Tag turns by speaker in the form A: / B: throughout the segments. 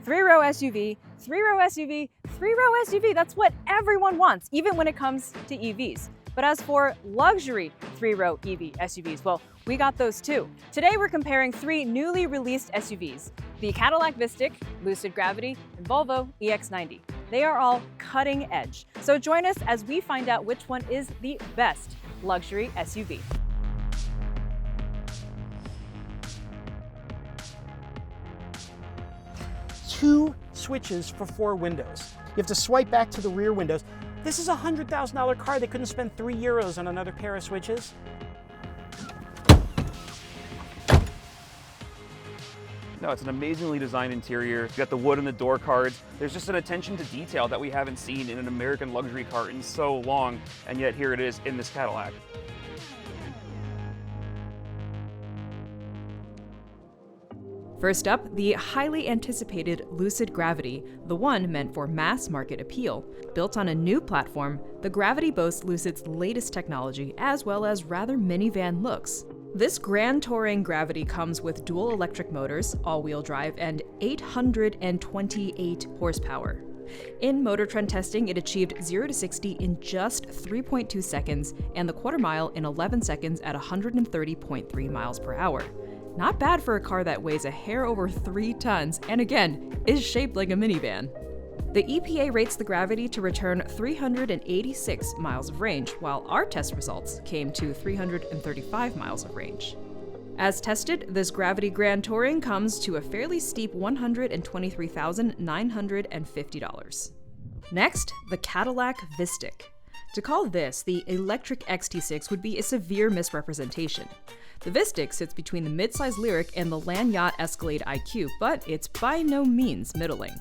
A: Three-row SUV, three-row SUV, three-row SUV. That's what everyone wants, even when it comes to EVs. But as for luxury three-row EV SUVs, well, we got those too. Today we're comparing three newly released SUVs: the Cadillac Vistiq, Lucid Gravity, and Volvo EX90. They are all cutting edge. So join us as we find out which one is the best luxury SUV.
B: Two switches for 4 windows. You have to swipe back to the rear windows. This is a $100,000 car. They couldn't spend €3 on another pair of switches.
C: No, it's an amazingly designed interior. You got the wood and the door cards. There's just an attention to detail that we haven't seen in an American luxury car in so long, and yet here it is in this Cadillac.
D: First up, the highly anticipated Lucid Gravity, the one meant for mass market appeal. Built on a new platform, the Gravity boasts Lucid's latest technology as well as rather minivan looks. This grand touring Gravity comes with dual electric motors, all-wheel drive, and 828 horsepower. In MotorTrend testing, it achieved 0 to 60 in just 3.2 seconds and the quarter mile in 11 seconds at 130.3 miles per hour. Not bad for a car that weighs a hair over 3 tons and again, is shaped like a minivan. The EPA rates the Gravity to return 386 miles of range, while our test results came to 335 miles of range. As tested, this Gravity Grand Touring comes to a fairly steep $123,950. Next, the Cadillac Vistiq. To call this the electric XT6 would be a severe misrepresentation. The Vistiq sits between the midsize Lyriq and the Land Yacht Escalade IQ, but it's by no means middling.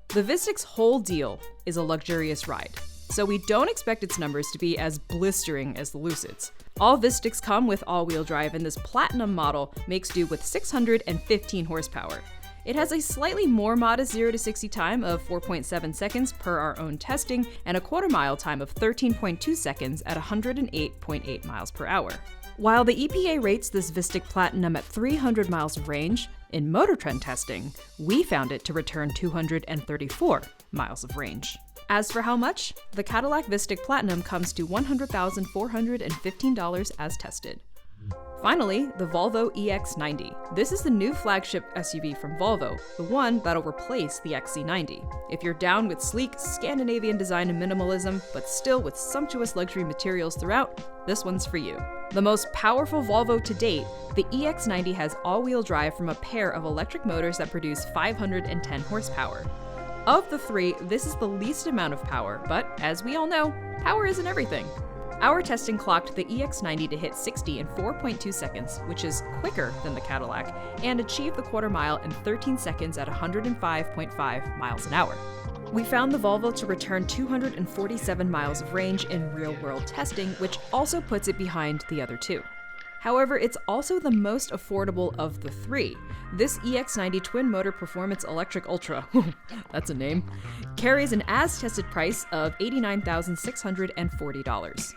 D: The Vistiq's whole deal is a luxurious ride, so we don't expect its numbers to be as blistering as the Lucid's. All Vistiqs come with all-wheel drive, and this Platinum model makes do with 615 horsepower. It has a slightly more modest 0 to 60 time of 4.7 seconds per our own testing, and a quarter mile time of 13.2 seconds at 108.8 miles per hour. While the EPA rates this Vistiq Platinum at 300 miles of range, in MotorTrend testing, we found it to return 234 miles of range. As for how much, the Cadillac Vistiq Platinum comes to $100,415 as tested. Finally, the Volvo EX90. This is the new flagship SUV from Volvo, the one that'll replace the XC90. If you're down with sleek, Scandinavian design and minimalism, but still with sumptuous luxury materials throughout, this one's for you. The most powerful Volvo to date, the EX90 has all-wheel drive from a pair of electric motors that produce 510 horsepower. Of the three, this is the least amount of power, but as we all know, power isn't everything. Our testing clocked the EX90 to hit 60 in 4.2 seconds, which is quicker than the Cadillac, and achieved the quarter mile in 13 seconds at 105.5 miles an hour. We found the Volvo to return 247 miles of range in real-world testing, which also puts it behind the other two. However, it's also the most affordable of the three. This EX90 twin-motor performance electric Ultra, that's a name, carries an as-tested price of $89,640.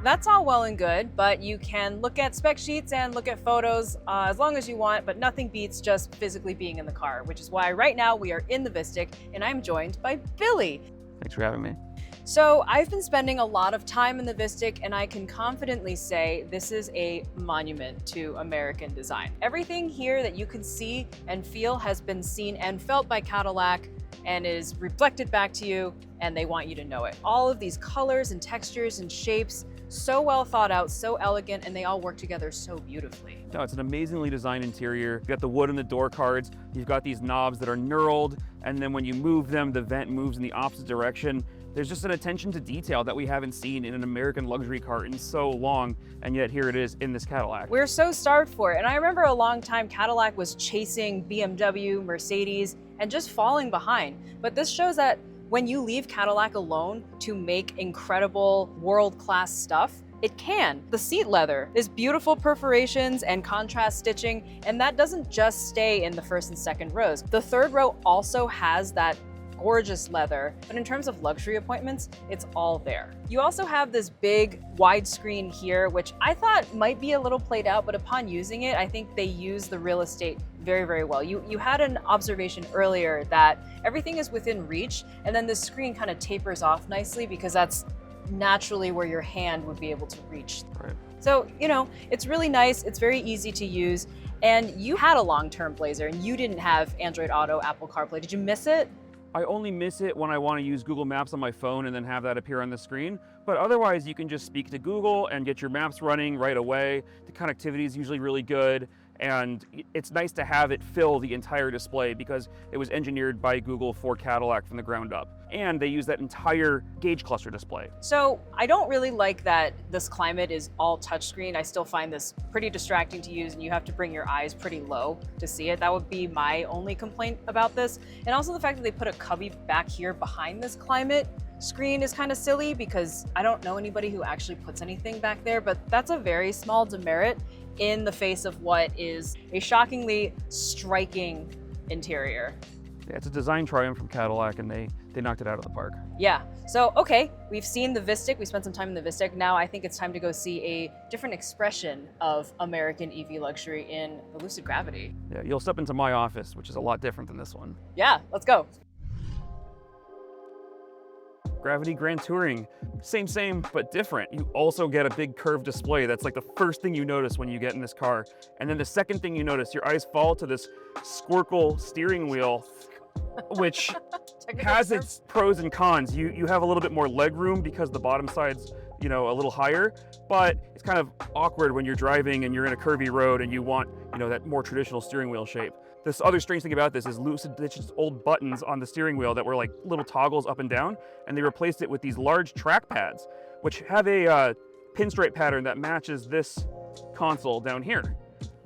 A: That's all well and good, but you can look at spec sheets and look at photos as long as you want, but nothing beats just physically being in the car, which is why right now we are in the Vistiq and I'm joined by Billy.
C: Thanks for having me.
A: So I've been spending a lot of time in the Vistiq, and I can confidently say this is a monument to American design. Everything here that you can see and feel has been seen and felt by Cadillac and is reflected back to you, and they want you to know it. All of these colors and textures and shapes, so well thought out, so elegant, and they all work together so beautifully.
C: No, it's an amazingly designed interior. You've got the wood and the door cards. You've got these knobs that are knurled, and then when you move them, the vent moves in the opposite direction. There's just an attention to detail that we haven't seen in an American luxury car in so long, and yet here it is in this Cadillac.
A: We're so starved for it, and I remember a long time Cadillac was chasing BMW, Mercedes, and just falling behind. But this shows that when you leave Cadillac alone to make incredible world-class stuff, it can. The seat leather is beautiful perforations and contrast stitching, and that doesn't just stay in the first and second rows. The third row also has that gorgeous leather, but in terms of luxury appointments, it's all there. You also have this big widescreen here, which I thought might be a little played out, but upon using it, I think they use the real estate very, very well. You had an observation earlier that everything is within reach, and then the screen kind of tapers off nicely because that's naturally where your hand would be able to reach.
C: Right.
A: So, you know, it's really nice. It's very easy to use. And you had a long-term Blazer and you didn't have Android Auto, Apple CarPlay. Did you miss it?
C: I only miss it when I want to use Google Maps on my phone and then have that appear on the screen. But otherwise, you can just speak to Google and get your maps running right away. The connectivity is usually really good. And it's nice to have it fill the entire display because it was engineered by Google for Cadillac from the ground up. And they use that entire gauge cluster display.
A: So I don't really like that this Climate is all touchscreen. I still find this pretty distracting to use and you have to bring your eyes pretty low to see it. That would be my only complaint about this. And also the fact that they put a cubby back here behind this Climate screen is kind of silly because I don't know anybody who actually puts anything back there, but that's a very small demerit in the face of what is a shockingly striking interior.
C: Yeah, it's a design triumph from Cadillac and they knocked it out of the park.
A: Yeah, so okay, we've seen the Vistiq, we spent some time in the Vistiq. Now I think it's time to go see a different expression of American EV luxury in the Lucid Gravity.
C: Yeah, you'll step into my office, which is a lot different than this one.
A: Yeah, let's go.
C: Gravity Grand Touring, same, but different. You also get a big curved display. That's like the first thing you notice when you get in this car. And then the second thing you notice, your eyes fall to this squircle steering wheel, which has its pros and cons. You have a little bit more leg room because the bottom side's, you know, a little higher, but it's kind of awkward when you're driving and you're in a curvy road and you want, you know, that more traditional steering wheel shape. This other strange thing about this is Lucid ditched old buttons on the steering wheel that were like little toggles up and down, and they replaced it with these large track pads, which have a pinstripe pattern that matches this console down here.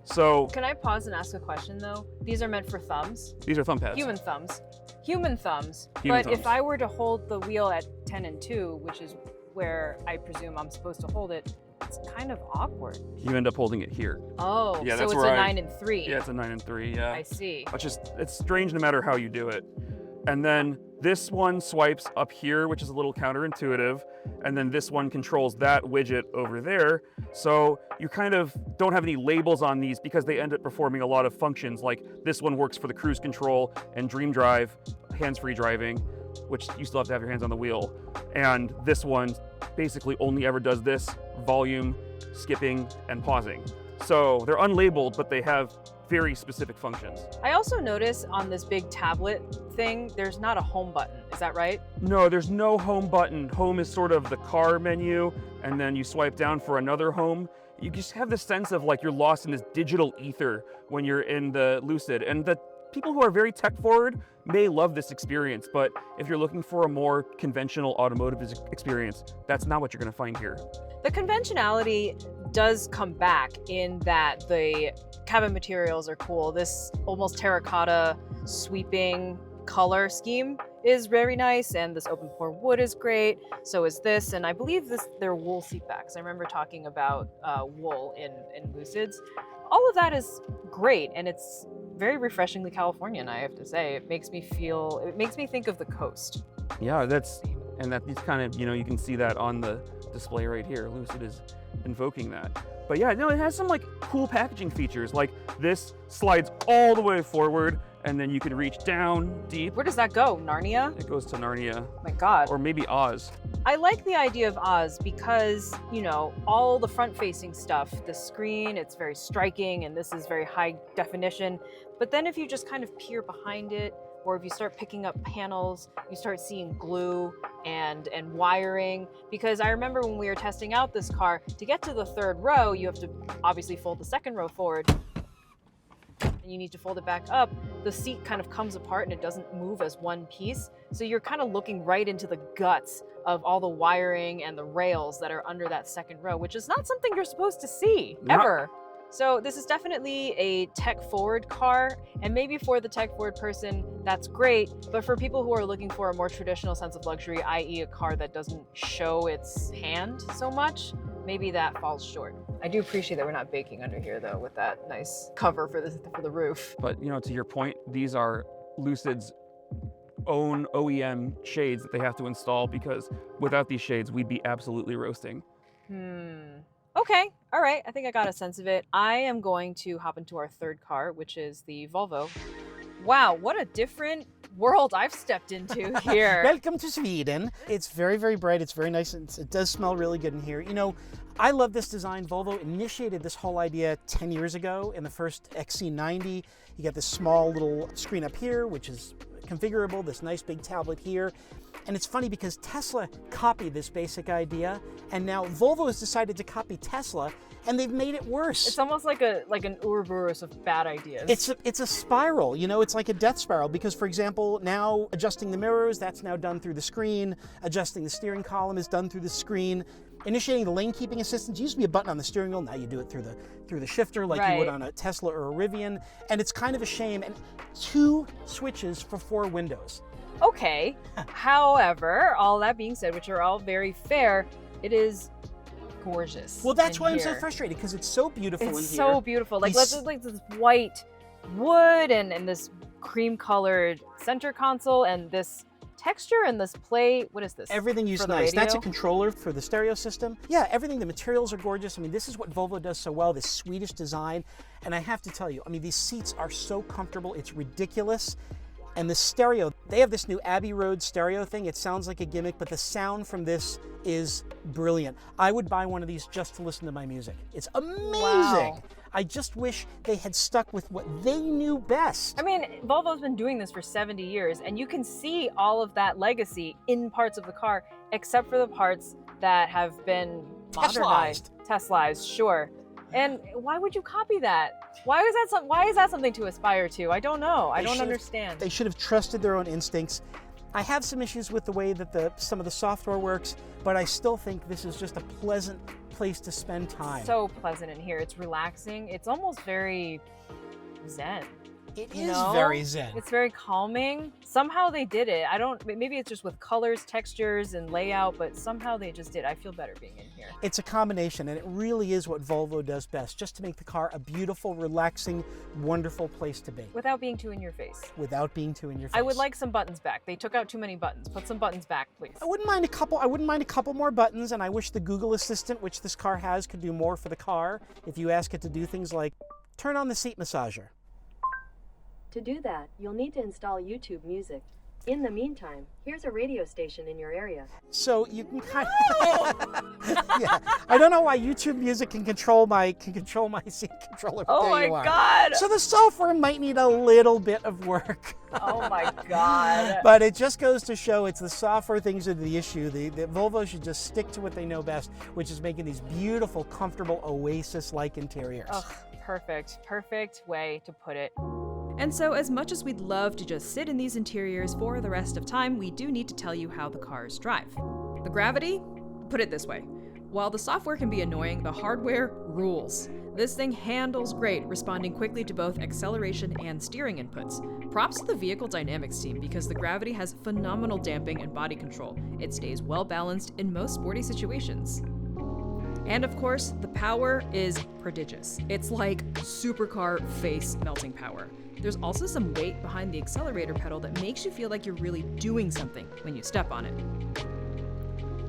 C: So,
A: can I pause and ask a question though? These are meant for thumbs?
C: These are thumb pads.
A: Human thumbs. Human thumbs.
C: Human
A: But
C: thumbs.
A: if I were to hold the wheel at 10 and 2, which is where I presume I'm supposed to hold it, it's kind of awkward.
C: You end up holding it here.
A: Oh,
C: Yeah,
A: so
C: that's
A: it's
C: where
A: a 9 and 3.
C: Yeah, it's a 9 and 3, yeah.
A: I see.
C: It's strange no matter how you do it. And then this one swipes up here, which is a little counterintuitive. And then this one controls that widget over there. So you kind of don't have any labels on these because they end up performing a lot of functions. Like this one works for the cruise control and Dream Drive, hands-free driving, which you still have to have your hands on the wheel. And this one basically only ever does this, volume, skipping, and pausing. So they're unlabeled, but they have very specific functions.
A: I also notice on this big tablet thing, there's not a home button. Is that right?
C: No, there's no home button. Home is sort of the car menu, and then you swipe down for another home. You just have the sense of like you're lost in this digital ether when you're in the Lucid. And the people who are very tech forward may love this experience, but if you're looking for a more conventional automotive experience, that's not what you're gonna find here.
A: The conventionality does come back in that the cabin materials are cool. This almost terracotta sweeping color scheme is very nice, and this open pore wood is great. So is this, and I believe they're wool seat backs. I remember talking about wool in Lucids. All of that is great, and it's very refreshingly Californian, I have to say. It makes me think of the coast.
C: Yeah, these kind of, you can see that on the display right here. Lucid is invoking that. But yeah, no, it has some like cool packaging features. Like this slides all the way forward, and then you can reach down deep.
A: Where does that go? Narnia?
C: It goes to Narnia.
A: Oh my God.
C: Or maybe Oz.
A: I like the idea of Oz because, all the front-facing stuff, the screen, it's very striking, and this is very high definition. But then if you just kind of peer behind it, or if you start picking up panels, you start seeing glue and wiring. Because I remember when we were testing out this car, to get to the third row, you have to obviously fold the second row forward, and you need to fold it back up. The seat kind of comes apart and it doesn't move as one piece. So you're kind of looking right into the guts of all the wiring and the rails that are under that second row, which is not something you're supposed to see, ever. So this is definitely a tech-forward car, and maybe for the tech-forward person, that's great, but for people who are looking for a more traditional sense of luxury, i.e. a car that doesn't show its hand so much, maybe that falls short. I do appreciate that we're not baking under here, though, with that nice cover for the roof.
C: But, to your point, these are Lucid's own OEM shades that they have to install, because without these shades, we'd be absolutely roasting.
A: Okay, all right, I think I got a sense of it. I am going to hop into our third car, which is the Volvo. Wow, what a different world I've stepped into here.
B: Welcome to Sweden. It's very, very bright. It's very nice. It does smell really good in here. You know, I love this design. Volvo initiated this whole idea 10 years ago in the first XC90. You got this small little screen up here, which is configurable, this nice big tablet here. And it's funny because Tesla copied this basic idea, and now Volvo has decided to copy Tesla, and they've made it worse.
A: It's almost like an Ouroboros of bad ideas.
B: It's a spiral, you know, it's like a death spiral because, for example, now adjusting the mirrors, that's now done through the screen. Adjusting the steering column is done through the screen. Initiating the lane keeping assistance used to be a button on the steering wheel. Now you do it through the shifter like you would on a Tesla or a Rivian. And it's kind of a shame. And 2 switches for 4 windows.
A: Okay. However, all that being said, which are all very fair, it is gorgeous.
B: Well, that's why I'm
A: here.
B: so frustrated because it's so beautiful in here.
A: It's so beautiful. Like let's like this white wood and this cream colored center console and this texture and this plate. What is this?
B: Everything used nice. That's a controller for the stereo system. Yeah, everything, the materials are gorgeous. I mean, this is what Volvo does so well, this Swedish design. And I have to tell you, I mean, these seats are so comfortable, it's ridiculous. And the stereo, they have this new Abbey Road stereo thing. It sounds like a gimmick, but the sound from this is brilliant. I would buy one of these just to listen to my music. It's amazing.
A: Wow.
B: I just wish they had stuck with what they knew best.
A: I mean, Volvo's been doing this for 70 years, and you can see all of that legacy in parts of the car, except for the parts that have been modernized. Teslaized, sure. And why would you copy that? Why is that something to aspire to? I don't know. I don't understand.
B: They should have trusted their own instincts. I have some issues with the way that some of the software works, but I still think this is just a pleasant place to spend time.
A: So pleasant in here. It's relaxing. It's almost very zen.
B: It is very zen.
A: It's very calming. Somehow they did it. Maybe it's just with colors, textures, and layout, but somehow they just did. I feel better being in here.
B: It's a combination, and it really is what Volvo does best, just to make the car a beautiful, relaxing, wonderful place to be.
A: Without being too in your face.
B: Without being too in your face.
A: I would like some buttons back. They took out too many buttons. Put some buttons back, please.
B: I wouldn't mind a couple more buttons, and I wish the Google Assistant, which this car has, could do more for the car. If you ask it to do things like, turn on the seat massager.
E: To do that, you'll need to install YouTube Music. In the meantime, here's a radio station in your area.
B: So you can kind of yeah. I don't know why YouTube Music can control my seat controller. But
A: Oh
B: there
A: my
B: you are.
A: God!
B: So the software might need a little bit of work.
A: Oh my God!
B: But it just goes to show it's the software things that are the issue. The Volvo should just stick to what they know best, which is making these beautiful, comfortable Oasis-like interiors.
A: Ugh, perfect way to put it.
D: And so, as much as we'd love to just sit in these interiors for the rest of time, we do need to tell you how the cars drive. The Gravity? Put it this way. While the software can be annoying, the hardware rules. This thing handles great, responding quickly to both acceleration and steering inputs. Props to the vehicle dynamics team because the Gravity has phenomenal damping and body control. It stays well balanced in most sporty situations. And of course, the power is prodigious. It's like supercar face melting power. There's also some weight behind the accelerator pedal that makes you feel like you're really doing something when you step on it.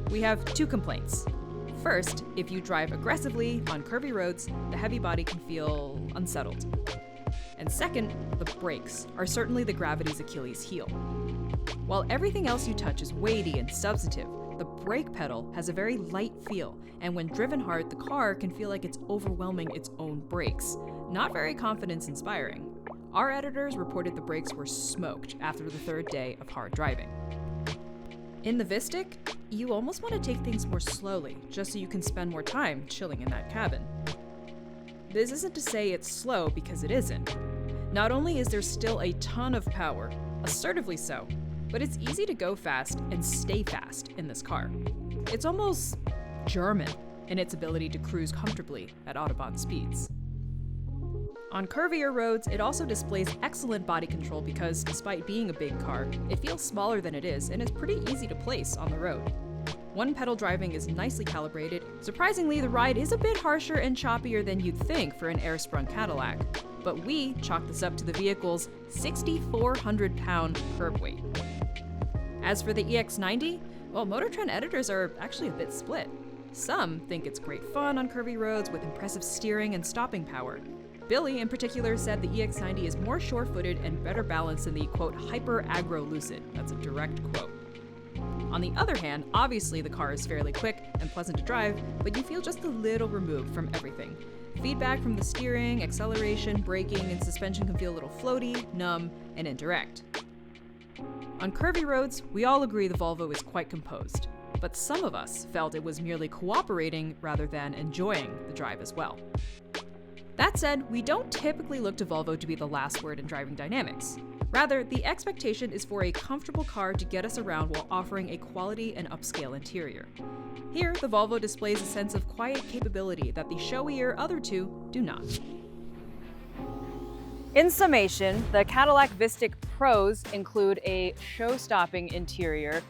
D: We have 2 complaints. First, if you drive aggressively on curvy roads, the heavy body can feel unsettled. And second, the brakes are certainly the Gravity's Achilles heel. While everything else you touch is weighty and substantive, the brake pedal has a very light feel, and when driven hard, the car can feel like it's overwhelming its own brakes. Not very confidence-inspiring. Our editors reported the brakes were smoked after the 3rd day of hard driving. In the Vistiq, you almost want to take things more slowly, just so you can spend more time chilling in that cabin. This isn't to say it's slow, because it isn't. Not only is there still a ton of power, assertively so, but it's easy to go fast and stay fast in this car. It's almost German in its ability to cruise comfortably at Autobahn speeds. On curvier roads, it also displays excellent body control because, despite being a big car, it feels smaller than it is and is pretty easy to place on the road. One-pedal driving is nicely calibrated. Surprisingly, the ride is a bit harsher and choppier than you'd think for an air-sprung Cadillac, but we chalk this up to the vehicle's 6,400-pound curb weight. As for the EX90, well, MotorTrend editors are actually a bit split. Some think it's great fun on curvy roads with impressive steering and stopping power. Billy, in particular, said the EX90 is more sure-footed and better balanced than the, quote, hyper-aggro Lucid. That's a direct quote. On the other hand, obviously the car is fairly quick and pleasant to drive, but you feel just a little removed from everything. Feedback from the steering, acceleration, braking, and suspension can feel a little floaty, numb, and indirect. On curvy roads, we all agree the Volvo is quite composed, but some of us felt it was merely cooperating rather than enjoying the drive as well. That said, we don't typically look to Volvo to be the last word in driving dynamics. Rather, the expectation is for a comfortable car to get us around while offering a quality and upscale interior. Here, the Volvo displays a sense of quiet capability that the showier other two do not.
A: In summation, the Cadillac Vistiq pros include a show-stopping interior,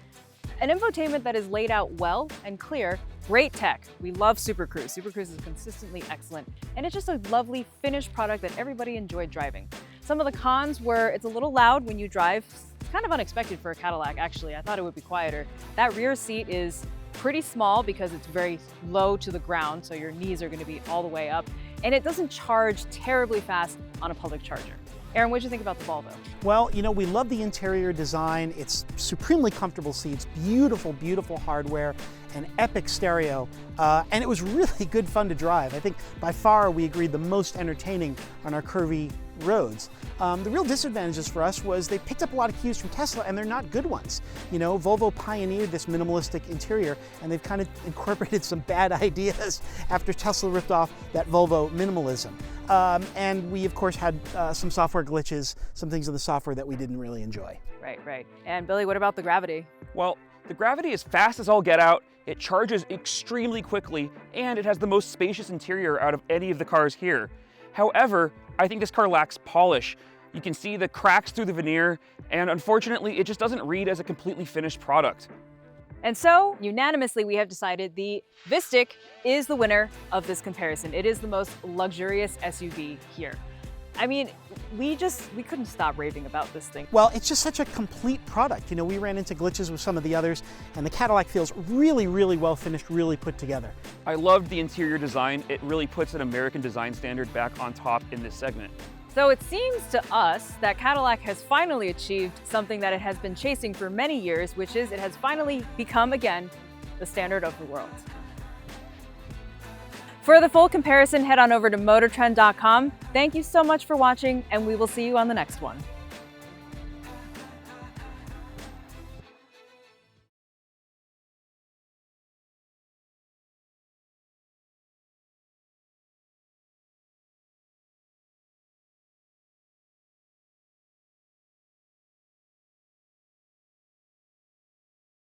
A: an infotainment that is laid out well and clear, great tech. We love Super Cruise. Super Cruise is consistently excellent, and it's just a lovely finished product that everybody enjoyed driving. Some of the cons were it's a little loud when you drive. It's kind of unexpected for a Cadillac, actually. I thought it would be quieter. That rear seat is pretty small because it's very low to the ground, so your knees are going to be all the way up, and it doesn't charge terribly fast on a public charger. Aaron, what did you think about the Volvo?
B: Well, you know, we love the interior design. It's supremely comfortable seats, beautiful, beautiful hardware, an epic stereo, and it was really good fun to drive. I think by far we agreed the most entertaining on our curvy roads. The real disadvantages for us was they picked up a lot of cues from Tesla, and they're not good ones. You know, Volvo pioneered this minimalistic interior, and they've kind of incorporated some bad ideas after Tesla ripped off that Volvo minimalism. And we, of course, had some software glitches, some things in the software that we didn't really enjoy.
A: Right. And Billy, what about the Gravity?
C: Well, the Gravity is fast as all get out, it charges extremely quickly, and it has the most spacious interior out of any of the cars here. However, I think this car lacks polish. You can see the cracks through the veneer, and unfortunately, it just doesn't read as a completely finished product.
A: And so, unanimously, we have decided the Vistiq is the winner of this comparison. It is the most luxurious SUV here. I mean, we couldn't stop raving about this thing.
B: Well, it's just such a complete product. You know, we ran into glitches with some of the others, and the Cadillac feels really, really well finished, really put together.
C: I loved the interior design. It really puts an American design standard back on top in this segment.
A: So it seems to us that Cadillac has finally achieved something that it has been chasing for many years, which is it has finally become again the standard of the world. For the full comparison, head on over to MotorTrend.com. Thank you so much for watching, and we will see you on the next one.